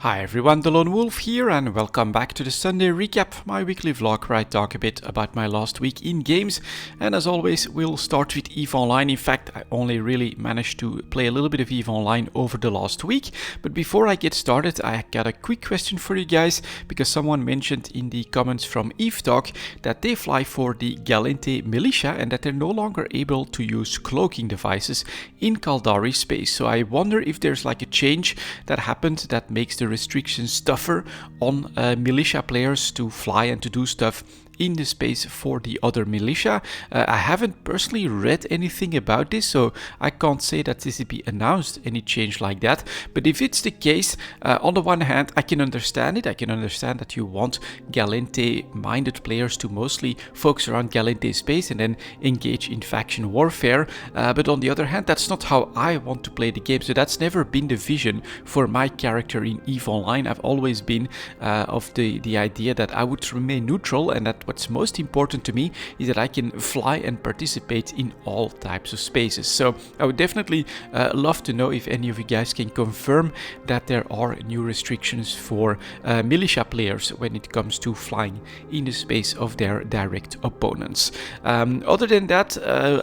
Hi everyone, delonewolf here and welcome back to the Sunday recap, my weekly vlog where I talk a bit about my last week in games. And as always, we'll start with EVE Online. In fact, I only really managed to play a little bit of EVE Online over the last week. But before I get started, I got a quick question for you guys, because someone mentioned in the comments from EVE Talk that they fly for the Galente militia and that they're no longer able to use cloaking devices in Caldari space. So I wonder if there's like a change that happened that makes the restrictions tougher on militia players to fly and to do stuff in the space for the other militia. I haven't personally read anything about this, so I can't say that this will be announced any change like that. But if it's the case, on the one hand, I can understand it. I can understand that you want Galente-minded players to mostly focus around Galente space and then engage in faction warfare. But on the other hand, that's not how I want to play the game. So that's never been the vision for my character in EVE Online. I've always been of the idea that I would remain neutral, and that what's most important to me is that I can fly and participate in all types of spaces. So I would definitely love to know if any of you guys can confirm that there are new restrictions for militia players when it comes to flying in the space of their direct opponents. Other than that,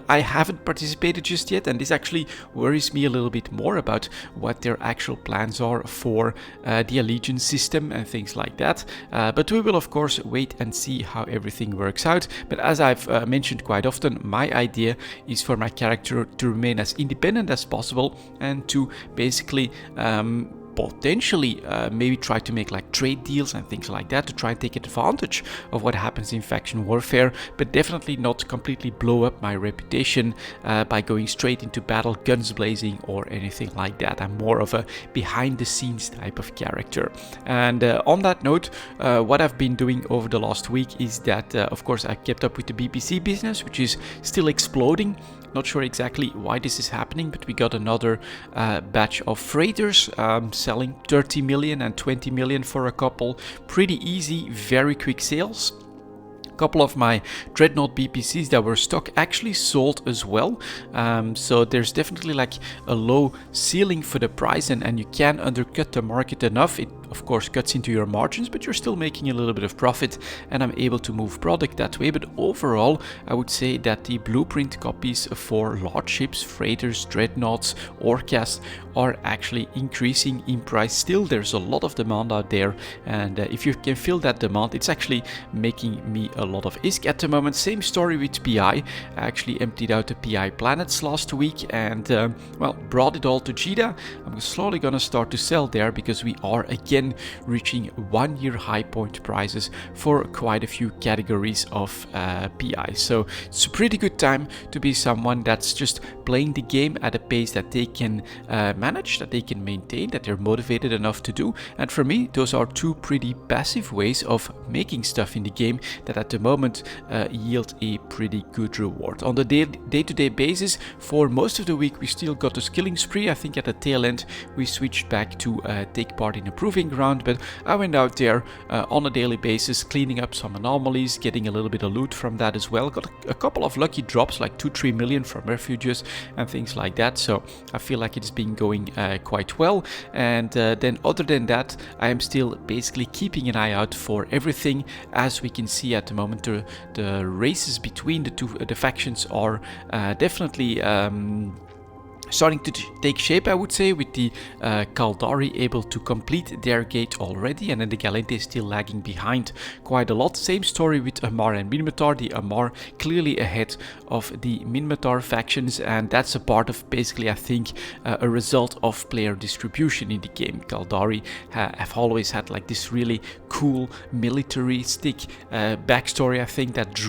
I haven't participated just yet, and this actually worries me a little bit more about what their actual plans are for the allegiance system and things like that. But we will of course wait and see how everything works out. But as I've mentioned quite often, my idea is for my character to remain as independent as possible and to basically potentially maybe try to make like trade deals and things like that to try and take advantage of what happens in faction warfare, but definitely not completely blow up my reputation by going straight into battle, guns blazing or anything like that. I'm more of a behind the scenes type of character. And on that note, what I've been doing over the last week is that of course I kept up with the BPC business, which is still exploding. Not sure exactly why this is happening, but we got another batch of freighters selling 30 million and 20 million for a couple. Pretty easy, very quick sales. Couple of my Dreadnought BPCs that were stock actually sold as well, so there's definitely like a low ceiling for the price, and you can undercut the market enough. It of course cuts into your margins, but you're still making a little bit of profit, and I'm able to move product that way. But overall, I would say that the blueprint copies for large ships, freighters, dreadnoughts, orcas are actually increasing in price. Still, there's a lot of demand out there, and if you can fill that demand, it's actually making me a lot of ISK at the moment. Same story with PI. I actually emptied out the PI planets last week and well, brought it all to Jeddah. I'm slowly gonna start to sell there because we are again reaching 1 year high point prices for quite a few categories of PI. So it's a pretty good time to be someone that's just playing the game at a pace that they can manage, that they can maintain, that they're motivated enough to do. And for me, those are two pretty passive ways of making stuff in the game that at the moment yield a pretty good reward. On the day-to-day basis, for most of the week we still got a skilling spree. I think at the tail end we switched back to take part in a proving ground, but I went out there on a daily basis cleaning up some anomalies, getting a little bit of loot from that as well. Got a couple of lucky drops, like 2-3 million from refuges and things like that, so I feel like it's been going quite well. And then other than that, I am still basically keeping an eye out for everything. As we can see at the moment, the races between the factions are definitely starting to take shape, I would say, with the Caldari able to complete their gate already, and then the Galente is still lagging behind quite a lot. Same story with Amarr and Minmatar. The Amarr clearly ahead of the Minmatar factions, and that's a part of basically, I think, a result of player distribution in the game. Caldari have always had like this really cool militaristic backstory, I think, that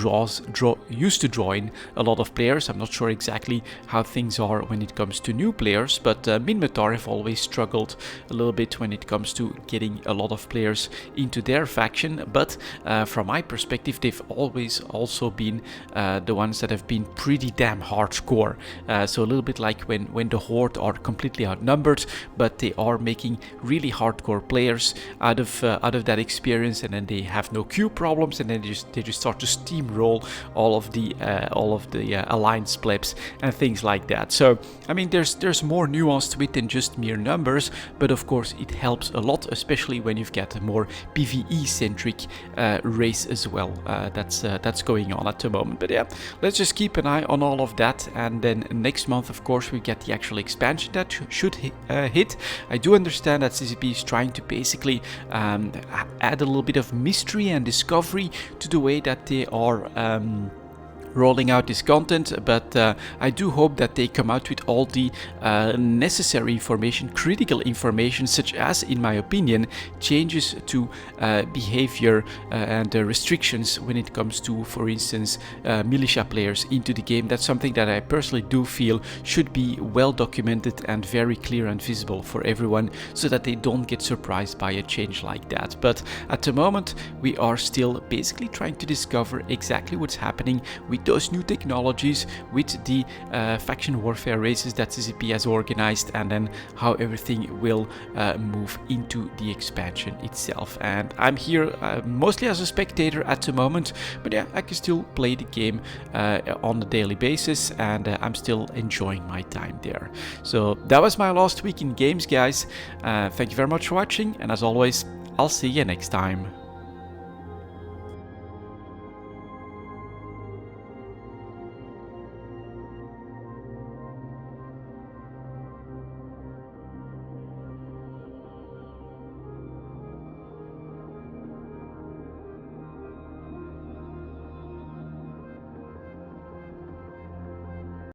used to draw in a lot of players. I'm not sure exactly how things are when it comes to new players, but Minmatar have always struggled a little bit when it comes to getting a lot of players into their faction. But from my perspective, they've always also been the ones that have been pretty damn hardcore. So a little bit like when the Horde are completely outnumbered, but they are making really hardcore players out of that experience, and then they have no queue problems, and then they just start to steamroll all of the alliance plebs and things like that. So I'm mean, there's more nuance to it than just mere numbers, but of course it helps a lot, especially when you've got a more PvE-centric race as well. That's going on at the moment. But yeah, let's just keep an eye on all of that, and then next month, of course, we get the actual expansion that should hit. I do understand that CCP is trying to basically add a little bit of mystery and discovery to the way that they are rolling out this content, but I do hope that they come out with all the necessary information, critical information, such as, in my opinion, changes to behavior and restrictions when it comes to, for instance, militia players into the game. That's something that I personally do feel should be well documented and very clear and visible for everyone, so that they don't get surprised by a change like that. But at the moment, we are still basically trying to discover exactly what's happening with those new technologies, with the faction warfare races that CCP has organized, and then how everything will move into the expansion itself. And I'm here mostly as a spectator at the moment, but yeah, I can still play the game on a daily basis, and I'm still enjoying my time there. So that was my last week in games, guys. Thank you very much for watching, and as always, I'll see you next time.